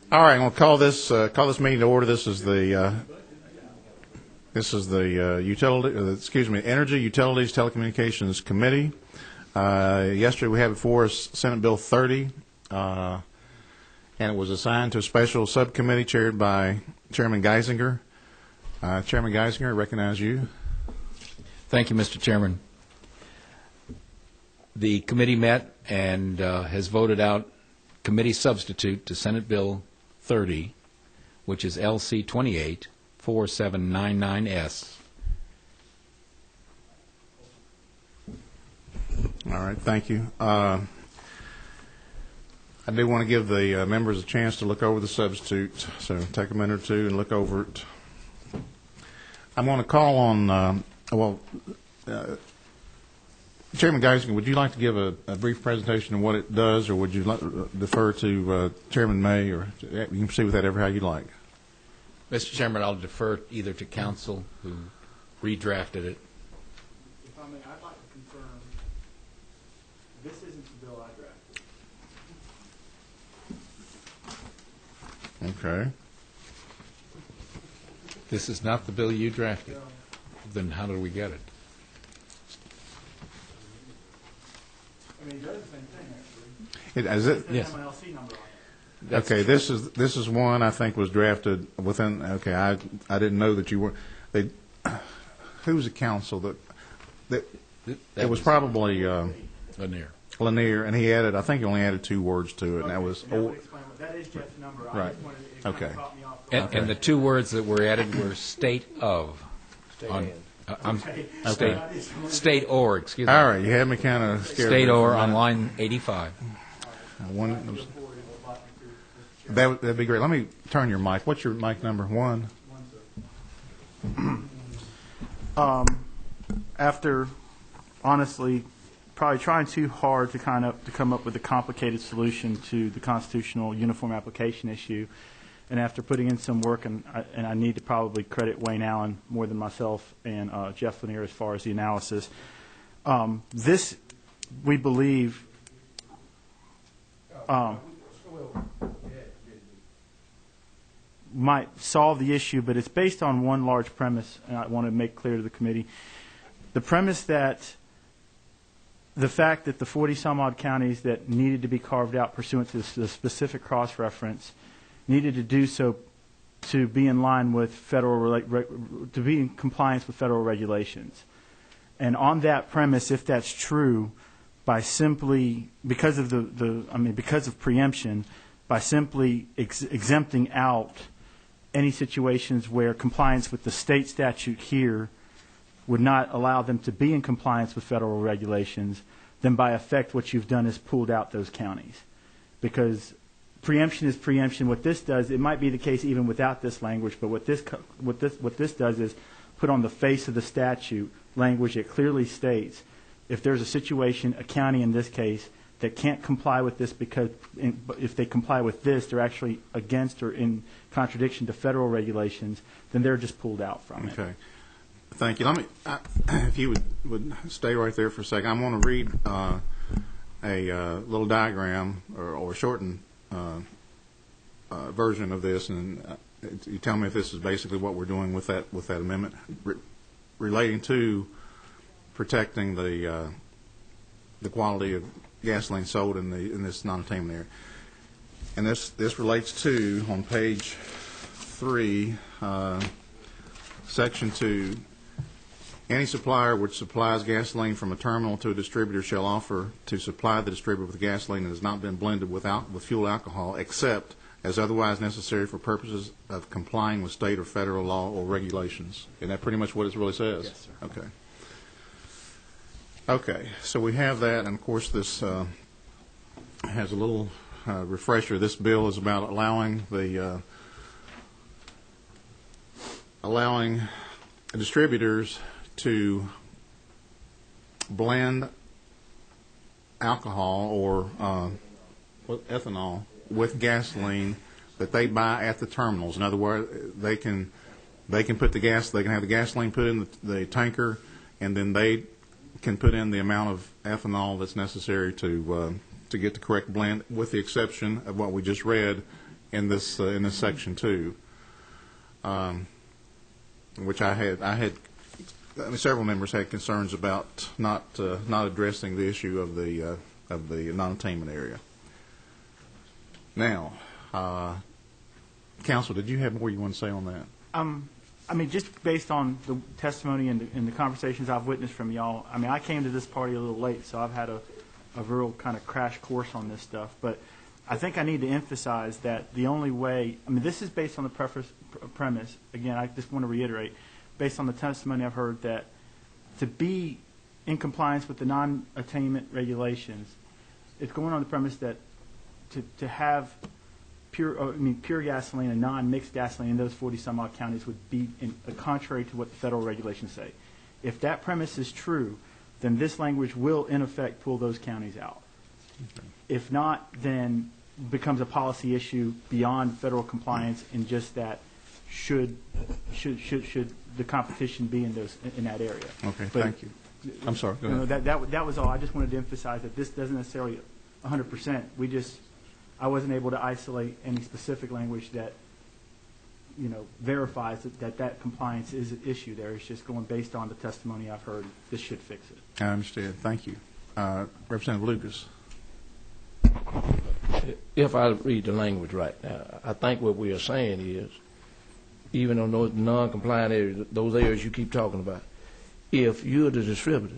All right, we'll call this meeting to order. This is the Energy, Utilities, Telecommunications Committee. Yesterday we had before us Senate Bill 30, and it was assigned to a special subcommittee chaired by Chairman Geisinger. Chairman Geisinger, I recognize you. Thank you, Mr. Chairman. The committee met and has voted out committee substitute to Senate Bill 30, which is LC 284799S. All right, thank you. I do want to give the members a chance to look over the substitute, so take a minute or two and look over it. I'm going to call on, Chairman Geisinger, would you like to give a brief presentation of what it does, or would you defer to Chairman May, or you can proceed with that ever how you like? Mr. Chairman, I'll defer either to counsel who redrafted it. If I may, I'd like to confirm this isn't the bill I drafted. Okay. This is not the bill you drafted. No. Then how did we get it? I mean, it does the same thing, actually. Is it? Yes. My LC number on it. That's Okay, this is one I think was drafted within. Okay, I didn't know that you were. Who was the counsel that it was probably Lanier. and he added. I think he only added 2 words to it, and that was. That is Jeff's number. Right. I just wanted it kind Okay. of caught me off And, guard. and the 2 words that were added were state of. State or, excuse me. All right, you had me kind of scared. State or on line 85. That'd be great. Let me turn your mic. What's your mic number? 1. After, honestly, probably trying too hard to come up with a complicated solution to the constitutional uniform application issue, and after putting in some work, and I need to probably credit Wayne Allen more than myself and Jeff Lanier as far as the analysis. This, we believe, might solve the issue, but it's based on one large premise, and I want to make clear to the committee. The premise that the fact that the 40-some-odd counties that needed to be carved out pursuant to the specific cross-reference needed to do so to be in line with to be in compliance with federal regulations. And on that premise, if that's true, by simply because of because of preemption, by simply exempting out any situations where compliance with the state statute here would not allow them to be in compliance with federal regulations, then by effect what you've done is pulled out those counties. Because preemption is preemption. What this does, it might be the case even without this language, but what this does is put on the face of the statute language that clearly states if there's a situation, a county in this case, that can't comply with this because if they comply with this, they're actually against or in contradiction to federal regulations, then they're just pulled out from it. Okay. Thank you. Let me, if you would stay right there for a second, I'm going to read a little diagram or shortened version of this, and you tell me if this is basically what we're doing with that amendment relating to protecting the quality of gasoline sold in this non-attainment area. And this relates to, on page 3, section 2, any supplier which supplies gasoline from a terminal to a distributor shall offer to supply the distributor with gasoline that has not been blended with fuel alcohol except as otherwise necessary for purposes of complying with state or federal law or regulations. Isn't that pretty much what it really says? Yes, sir. Okay. Okay, so we have that, and of course this has a little refresher. This bill is about allowing distributors to blend alcohol or ethanol with gasoline that they buy at the terminals. In other words, they can put they can have the gasoline put in the tanker, and then they can put in the amount of ethanol that's necessary to get the correct blend, with the exception of what we just read in this section 2, which I had several members had concerns about not addressing the issue of the non-attainment area. Now, Counsel, did you have more you want to say on that? I mean, just based on the testimony and the conversations I've witnessed from y'all, I mean, I came to this party a little late, so I've had a real kind of crash course on this stuff. But I think I need to emphasize that the only way, I mean, this is based on the premise, again, I just want to reiterate, based on the testimony I've heard, that to be in compliance with the non-attainment regulations, it's going on the premise that to have pure gasoline and non-mixed gasoline in those 40-some-odd counties would be contrary to what the federal regulations say. If that premise is true, then this language will, in effect, pull those counties out. Okay. If not, then becomes a policy issue beyond federal compliance, and just that should the competition be in that area. Okay, but, thank you. I'm sorry. Go ahead. That was all. I just wanted to emphasize that this doesn't necessarily 100%. I wasn't able to isolate any specific language that, verifies that compliance is an issue there. It's just going based on the testimony I've heard. This should fix it. I understand. Thank you. Representative Lucas. If I read the language right, I think what we are saying is, even on those non-compliant areas, those areas you keep talking about, if you're the distributor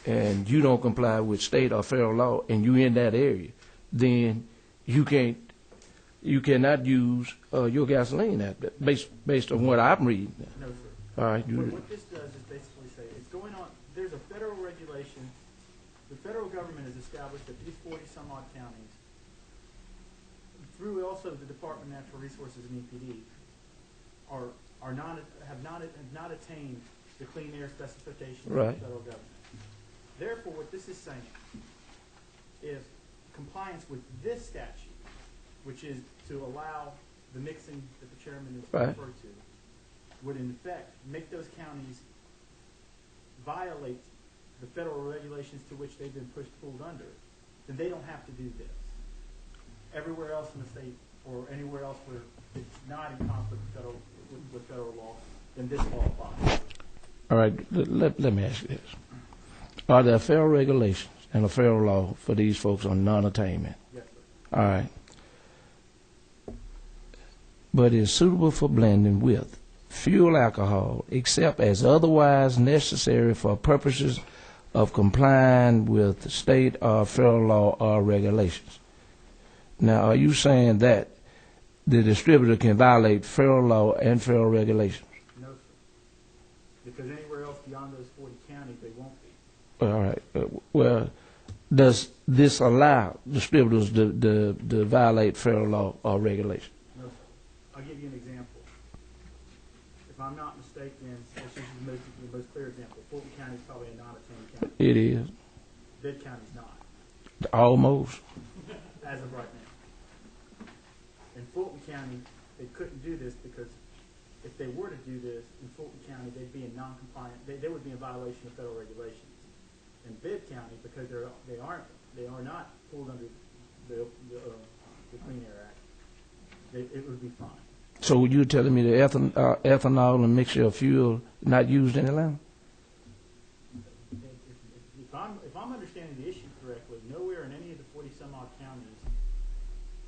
and you don't comply with state or federal law and you're in that area, then you cannot use your gasoline based on what I'm reading. No, sir. All right. What this does is basically say it's going on. There's a federal regulation. The federal government has established that these 40-some-odd counties, through also the Department of Natural Resources and EPD, have not attained the clean air specifications of the federal government. Therefore, what this is saying, if compliance with this statute, which is to allow the mixing that the chairman has referred to, would in effect make those counties violate the federal regulations to which they've been pulled under, then they don't have to do this. Everywhere else in the state or anywhere else where it's not in conflict with federal law, then this law applies. All right, let me ask you this. Are there federal regulations and a federal law for these folks on non-attainment? Yes, sir. All right. But is suitable for blending with fuel alcohol, except as otherwise necessary for purposes of complying with state or federal law or regulations. Now, are you saying that the distributor can violate federal law and federal regulations? No, sir. Because anywhere else beyond those 40 counties, they won't be. All right. Well, does this allow distributors to violate federal law or regulation? No, sir. I'll give you an example. If I'm not mistaken, this is the most clear example. Fulton County is probably a non-attained county. It is. Bibb County is not. Almost. As of right now. In Fulton County, they couldn't do this because if they were to do this in Fulton County, they'd be in non-compliant. They would be in violation of federal regulations. In Bibb County, because they are not pulled under the Clean Air Act, it would be fine. So you're telling me the ethanol and mixture of fuel not used in Atlanta? If I'm understanding the issue correctly, nowhere in any of the 40-some-odd counties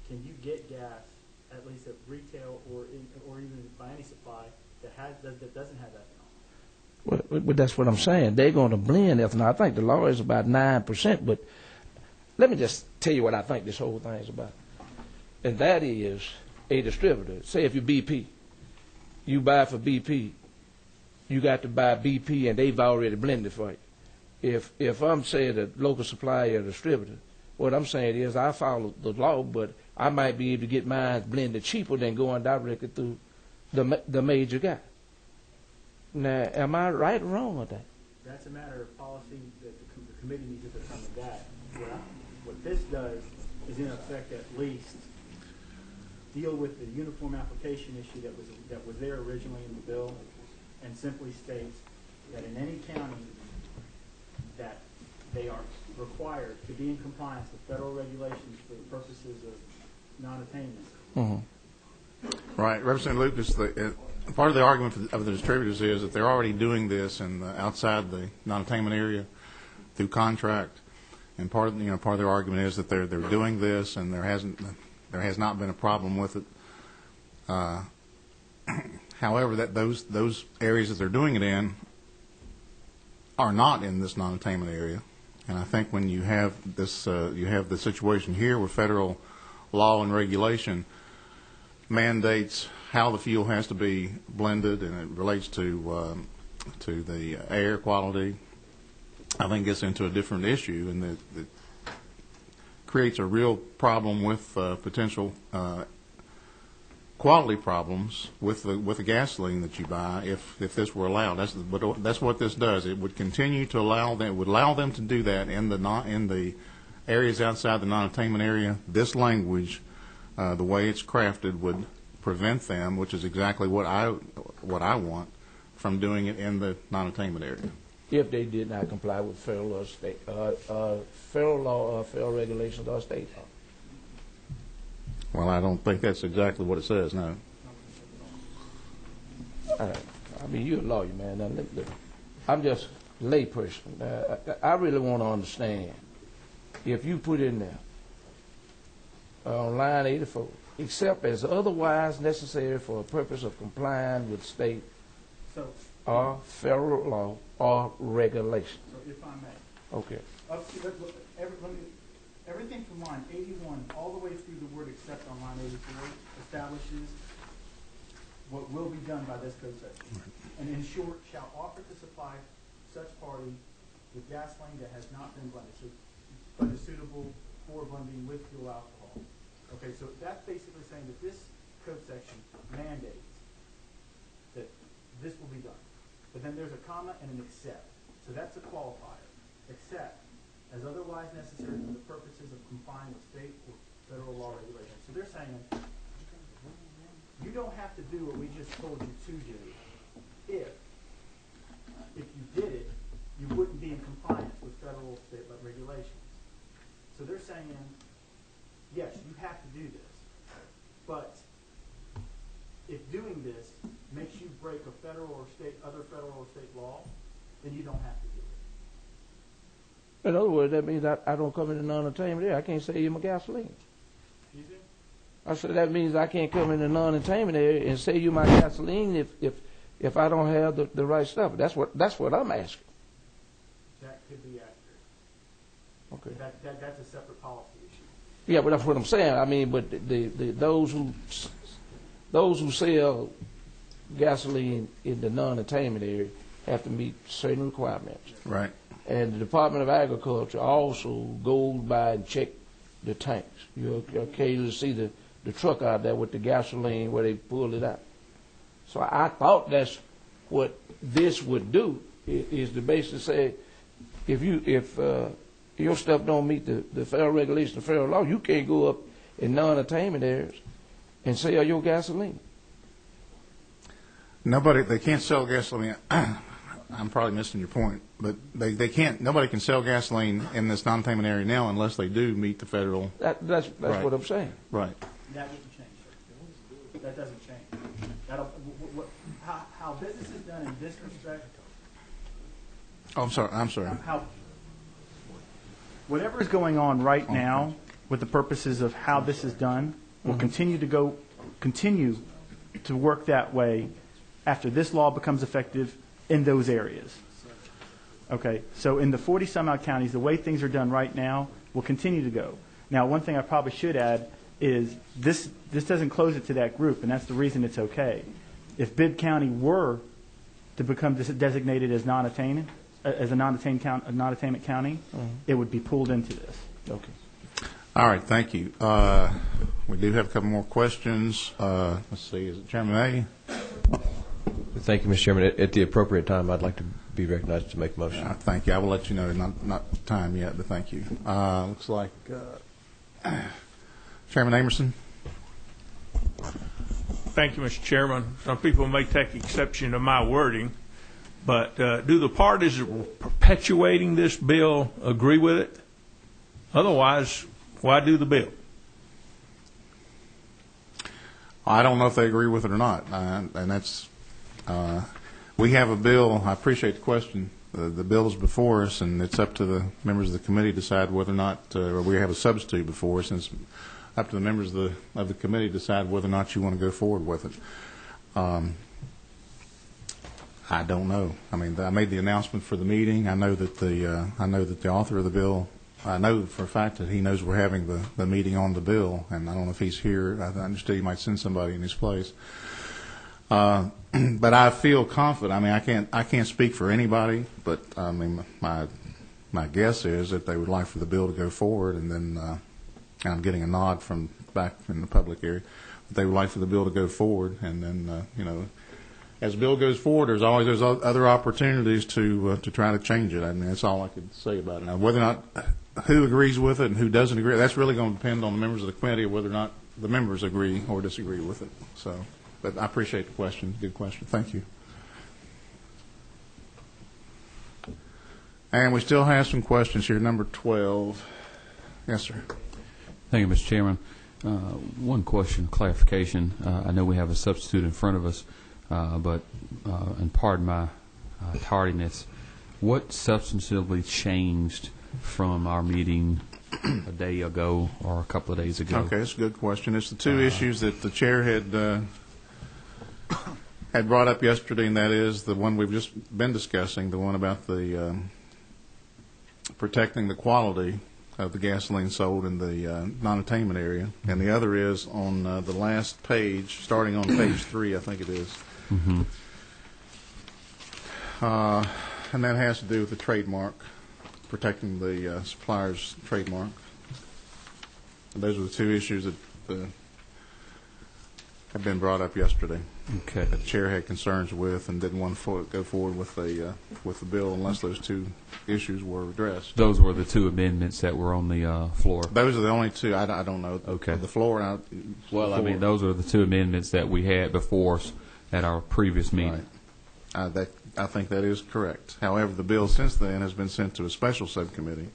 can you get gas, at least at retail or even by any supply, that doesn't have ethanol. Well, but that's what I'm saying. They're going to blend ethanol. I think the law is about 9%, but let me just tell you what I think this whole thing is about. And that is a distributor. Say if you're BP, you buy for BP, you got to buy BP and they've already blended for you. If I'm saying a local supplier or distributor, what I'm saying is I follow the law, but I might be able to get mine blended cheaper than going directly through the major guy. Now, am I right or wrong with that? That's a matter of policy that the committee needs to determine that. What this does is, in effect, at least deal with the uniform application issue that was there originally in the bill, and simply states that in any county that they are required to be in compliance with federal regulations for the purposes of non-attainment, Right. Representative Lucas, part of the argument of the distributors is that they're already doing this outside the non-attainment area through contract, and part of their argument is that they're doing this and there has not been a problem with it. However, that those areas that they're doing it in are not in this non-attainment area, and I think when you have this, you have the situation here where federal law and regulation mandates how the fuel has to be blended, and it relates to the air quality. I think gets into a different issue, and that creates a real problem with potential quality problems with the gasoline that you buy if this were allowed. That's what this does. It would continue to allow them to do that in the areas outside the non-attainment area. This language, the way it's crafted, would prevent them, which is exactly what I want, from doing it in the non-attainment area. If they did not comply with federal or state, federal law or federal regulations or state law. Well, I don't think that's exactly what it says, no. I mean, you're a lawyer, man. Now, look, I'm just a lay person. I really want to understand if you put in there on line 84, except as otherwise necessary for a purpose of complying with state or federal law or regulation. So if I may. Okay. Everything from line 81 all the way through the word except on line 84 establishes what will be done by this code section. And in short, shall offer to supply such party with gasoline that has not been blended, so but is suitable for blending with fuel alcohol. Okay, so that's basically saying that this code section mandates that this will be done. But then there's a comma and an except. So that's a qualifier. Except as otherwise necessary for the purposes of complying with state or federal law regulations. So they're saying you don't have to do what we just told you to do. If you did it, you wouldn't be in compliance with federal state regulations. So they're saying, yes, you have to do this, but if doing this makes you break a federal or other federal or state law, then you don't have to do it. In other words, that means I don't come in the non-attainment area. I can't sell you my gasoline. Excuse me? I said that means I can't come in the non-attainment area and sell you my gasoline if I don't have the right stuff. That's what I'm asking. That could be accurate. Okay. That's a separate policy issue. Yeah, but that's what I'm saying. I mean, but those who sell gasoline in the non-attainment area have to meet certain requirements. Right. And the Department of Agriculture also goes by and check the tanks. You occasionally see the truck out there with the gasoline where they pull it out. So I thought that's what this would do, is to basically say, if your stuff don't meet the federal regulation, the federal law, you can't go up in non-attainment areas and sell your gasoline. They can't sell gasoline. I'm probably missing your point, but they can't. Nobody can sell gasoline in this non-attainment area now unless they do meet the federal. That's right. what I'm saying. Right. That wouldn't change. That doesn't change. How business is done in this respect. Oh, I'm sorry. Whatever is going on right now with the purposes of how this is done will continue to work that way after this law becomes effective in those areas. Okay, so in the 40-some-odd counties, the way things are done right now will continue to go. Now, one thing I probably should add is this doesn't close it to that group, and that's the reason it's okay. If Bibb County were to become designated as non-attainment, as a non-attainment county, it would be pulled into this. Okay. All right, thank you. We do have a couple more questions. Let's see, is it Chairman A? Thank you, Mr. Chairman. At the appropriate time, I'd like to be recognized to make a motion. Thank you. I will let you know. Not time yet, but thank you. Looks like Chairman Amerson. Thank you, Mr. Chairman. Some people may take exception to my wording, but do the parties perpetuating this bill agree with it? Otherwise, why do the bill? I don't know if they agree with it or not, and that's, we have a bill. I appreciate the question. The bill is before us, and it's up to the members of the committee to decide whether or not, or we have a substitute before us, and it's up to the members of the committee to decide whether or not you want to go forward with it. I don't know. I mean, I made the announcement for the meeting. I know that the author of the bill, I know for a fact that he knows we're having the meeting on the bill, and I don't know if he's here. I understood he might send somebody in his place. But I feel confident. I mean, I can't speak for anybody, but I mean, my guess is that they would like for the bill to go forward, and then I'm getting a nod from back in the public area. But they would like for the bill to go forward, and then as the bill goes forward, there's other opportunities to try to change it. I mean, that's all I could say about it. Now, whether or not who agrees with it and who doesn't agree, that's really going to depend on the members of the committee, whether or not the members agree or disagree with it. So. But I appreciate the question. Good question. Thank you. And we still have some questions here. Number 12. Yes, sir. Thank you, Mr. Chairman. One question, clarification. I know we have a substitute in front of us, but, and pardon my tardiness, what substantively changed from our meeting a day ago or a couple of days ago? Okay, that's a good question. It's the two issues that the chair had brought up yesterday, and that is the one we've just been discussing, the one about the protecting the quality of the gasoline sold in the non-attainment area, and the other is on the last page, starting on page 3, I think it is. Mm-hmm. And that has to do with the trademark, protecting the supplier's trademark. And those are the two issues that have been brought up yesterday. Okay. That the chair had concerns with and didn't want to go forward with the bill unless those two issues were addressed. Those were the two amendments that were on the floor. Those are the only two. I don't know. Okay. The floor. Well, I mean, those are the two amendments that we had before us at our previous meeting. Right. I think that is correct. However, the bill since then has been sent to a special subcommittee,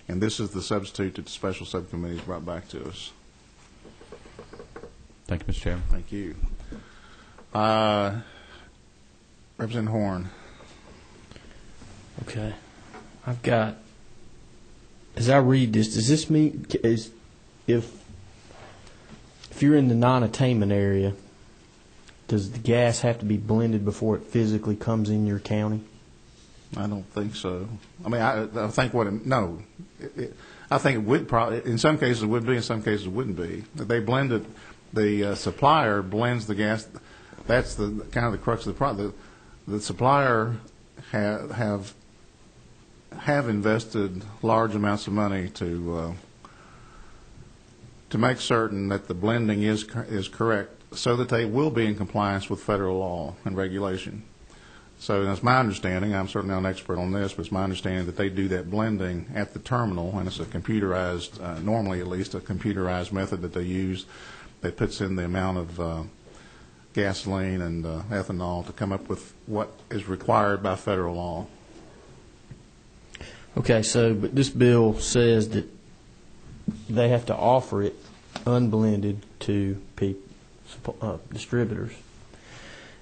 and this is the substitute that the special subcommittee has brought back to us. Thank you, Mr. Chairman. Thank you. Representative Horn. Okay. I've got, as I read this, does this mean if you're in the non-attainment area, does the gas have to be blended before it physically comes in your county? I don't think so. I mean, I think I think it would probably, in some cases it would be, in some cases it wouldn't be. They blend it, the supplier blends the gas. That's the kind of the crux of the problem. The supplier have invested large amounts of money to make certain that the blending is correct, so that they will be in compliance with federal law and regulation. So that's my understanding. I'm certainly not an expert on this, but it's my understanding that they do that blending at the terminal, and it's a computerized, normally at least, a computerized method that they use that puts in the amount of gasoline and ethanol to come up with what is required by federal law. Okay, so but this bill says that they have to offer it unblended to distributors,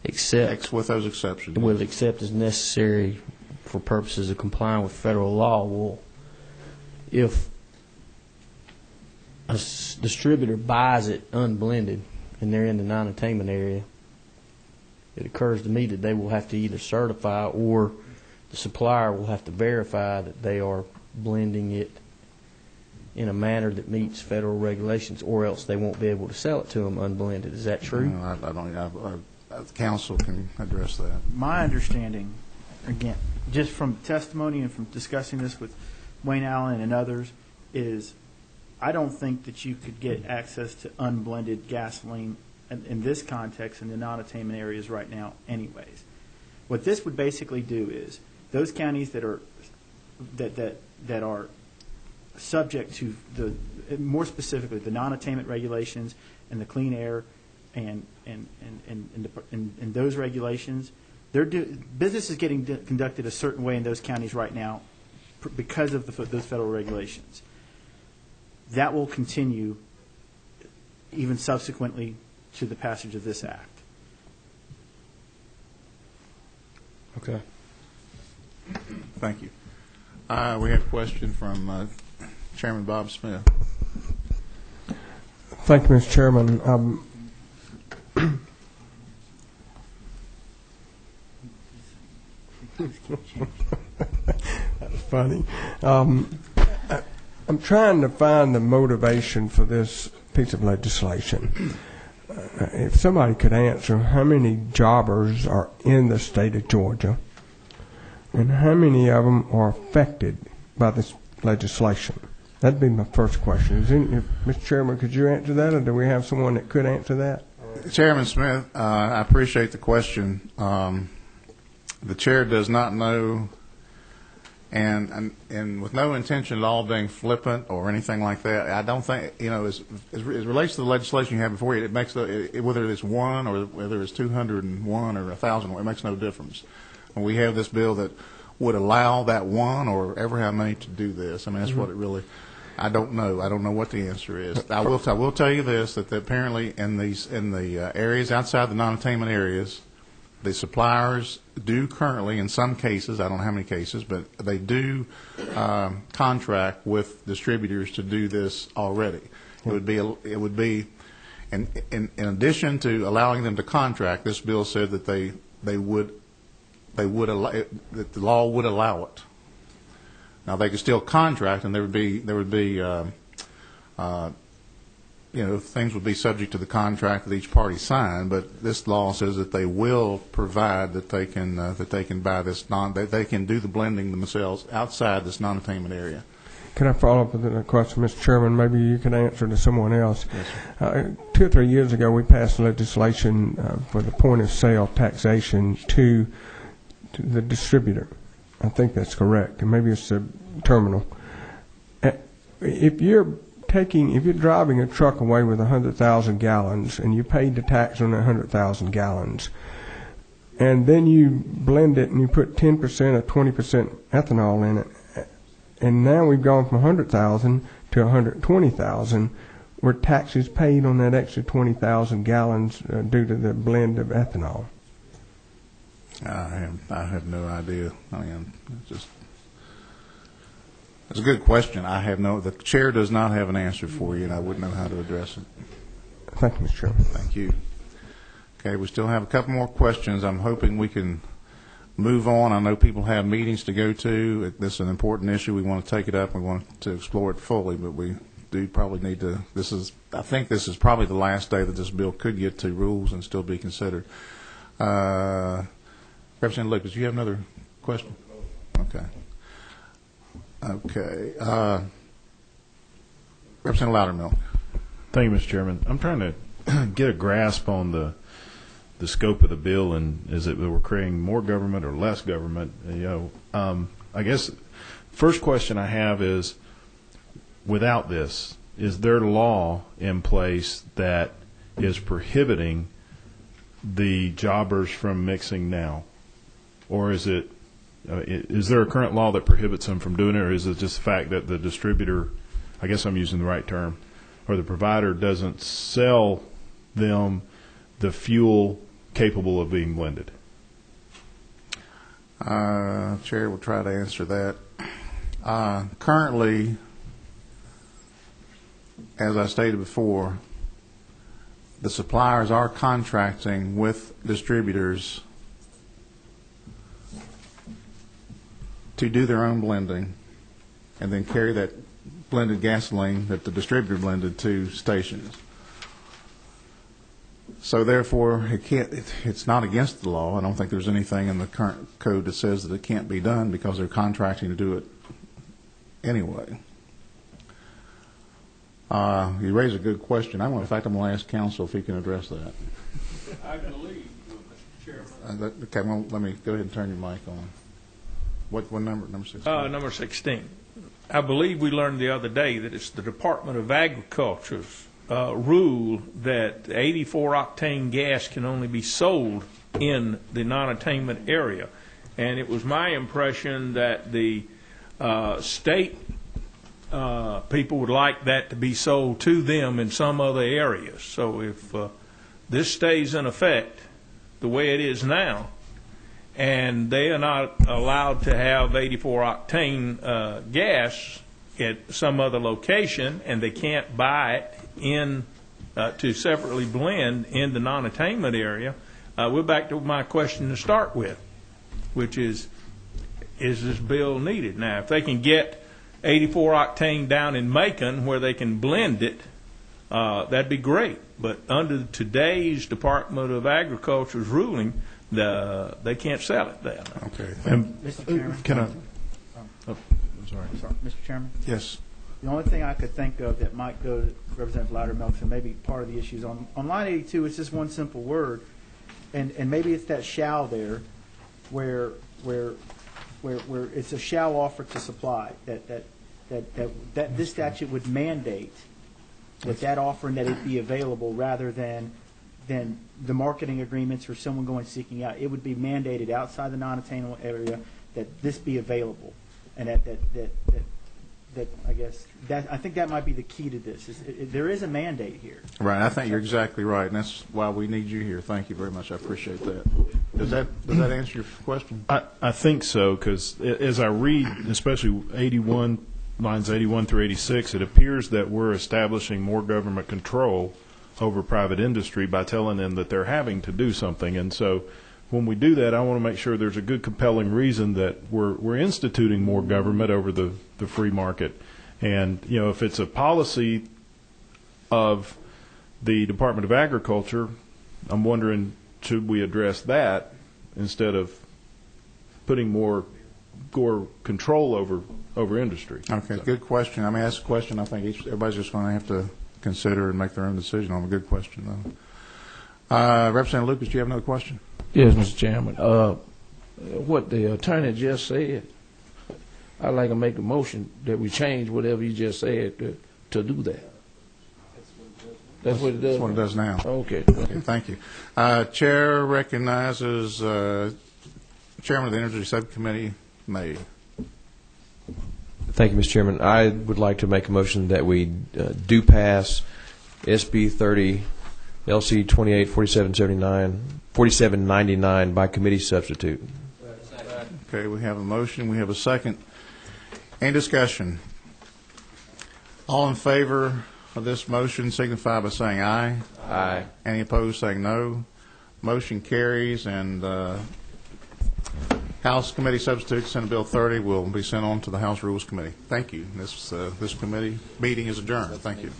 except with those exceptions. Except as necessary for purposes of complying with federal law. Well, if a distributor buys it unblended and they're in the non-attainment area, it occurs to me that they will have to either certify or the supplier will have to verify that they are blending it in a manner that meets federal regulations, or else they won't be able to sell it to them unblended. Is that true? No, I don't. The council can address that. My understanding, again, just from testimony and from discussing this with Wayne Allen and others, is I don't think that you could get access to unblended gasoline in this context in the non-attainment areas right now anyways. What this would basically do is those counties that are subject to the, more specifically, the non-attainment regulations and the clean air and those regulations, business is getting conducted a certain way in those counties right now because of those federal regulations. That will continue even subsequently to the passage of this act. Okay. Thank you. We have a question from Chairman Bob Smith. Thank you, Mr. Chairman. That's funny. I'm trying to find the motivation for this piece of legislation. If somebody could answer how many jobbers are in the state of Georgia and how many of them are affected by this legislation. That'd be my first question. Mr. Chairman, could you answer that, or do we have someone that could answer that? Chairman Smith, I appreciate the question. The chair does not know, and with no intention at all being flippant or anything like that, I don't think, as it relates to the legislation you have before you, it makes whether it's one or whether it's 201 or 1,000, it makes no difference. And we have this bill that would allow that one or ever how many to do this. I mean, that's what it really. I don't know. I don't know what the answer is. I will tell you this: that apparently in the areas outside the non-attainment areas, the suppliers do currently, in some cases, I don't know how many cases, but they do contract with distributors to do this already. It would be, in addition to allowing them to contract, this bill said that they would allow, that the law would allow it. Now they could still contract, and there would be things would be subject to the contract that each party signed. But this law says that they will provide that they can buy this they can do the blending themselves outside this non-attainment area. Can I follow up with a question, Mr. Chairman? Maybe you can answer to someone else. Yes, 2 or 3 years ago, we passed legislation for the point of sale taxation to the distributor. I think that's correct, and maybe it's the terminal. If you're driving a truck away with 100,000 gallons and you paid the tax on that 100,000 gallons, and then you blend it and you put 10% or 20% ethanol in it, and now we've gone from 100,000 to 120,000, were taxes paid on that extra 20,000 gallons due to the blend of ethanol? I have no idea. I mean, it's a good question. The chair does not have an answer for you, and I wouldn't know how to address it. Thank you, Mr. Chairman. Thank you. Okay, we still have a couple more questions. I'm hoping we can move on. I know people have meetings to go to. This is an important issue. We want to take it up. We want to explore it fully, but we do probably need to. I think this is probably the last day that this bill could get to rules and still be considered. Representative Lucas, you have another question? Okay. Representative Loudermilk. Thank you, Mr. Chairman. I'm trying to get a grasp on the scope of the bill, and is it that we're creating more government or less government? I guess first question I have is, without this, is there law in place that is prohibiting the jobbers from mixing now? Or is there a current law that prohibits them from doing it, or is it just the fact that the distributor, I guess I'm using the right term, or the provider doesn't sell them the fuel capable of being blended? Chair will try to answer that. Currently, as I stated before, the suppliers are contracting with distributors to do their own blending and then carry that blended gasoline that the distributor blended to stations. So therefore, it's not against the law. I don't think there's anything in the current code that says that it can't be done because they're contracting to do it anyway. You raise a good question. In fact, I'm going to ask counsel if he can address that. I believe, Mr. Chairman. Okay, well, let me go ahead and turn your mic on. What number? Number 16? Number 16. I believe we learned the other day that it's the Department of Agriculture's rule that 84-octane gas can only be sold in the non-attainment area. And it was my impression that the state people would like that to be sold to them in some other areas. So if this stays in effect the way it is now, and they are not allowed to have 84 octane gas at some other location, and they can't buy it in to separately blend in the non-attainment area, we're back to my question to start with, which is this bill needed? Now, if they can get 84 octane down in Macon where they can blend it, that'd be great. But under today's Department of Agriculture's ruling, they can't sell it there. Okay. Mr. Chairman? Can I? Oh, I'm sorry. Mr. Chairman? Yes. The only thing I could think of that might go to Representative Loudermilk, and maybe part of the issues on line 82, it's just one simple word, and maybe it's that shall there, where it's a shall offer to supply that this statute would mandate that offer and that it be available rather than the marketing agreements or someone going seeking out. It would be mandated outside the non-attainable area that this be available, and that I guess I think that might be the key to this. There is a mandate here. Right. I think you're exactly right, and that's why we need you here. Thank you very much. I appreciate that. Does that answer your question? I think so, because as I read, especially 81, lines 81 through 86, it appears that we're establishing more government control over private industry by telling them that they're having to do something. And so when we do that, I want to make sure there's a good, compelling reason that we're instituting more government over the free market. And, if it's a policy of the Department of Agriculture, I'm wondering, should we address that instead of putting more control over industry? Okay, good question. I mean, that's a question I think everybody's just going to have to consider and make their own decision on. A good question, though. Representative Lucas, do you have another question? Yes, Mr. Chairman. What the attorney just said, I'd like to make a motion that we change whatever you just said to do that. That's what it does? That's what it does now. Okay. Okay, thank you. Chair recognizes Chairman of the Energy Subcommittee, May. Thank you, Mr. Chairman. I would like to make a motion that we do pass SB 30, LC 28, 4799 by committee substitute. Okay, we have a motion. We have a second. Any discussion? All in favor of this motion signify by saying aye. Aye. Any opposed saying no. Motion carries, and House Committee Substitute Senate Bill 30 will be sent on to the House Rules Committee. Thank you. This committee meeting is adjourned. Thank you.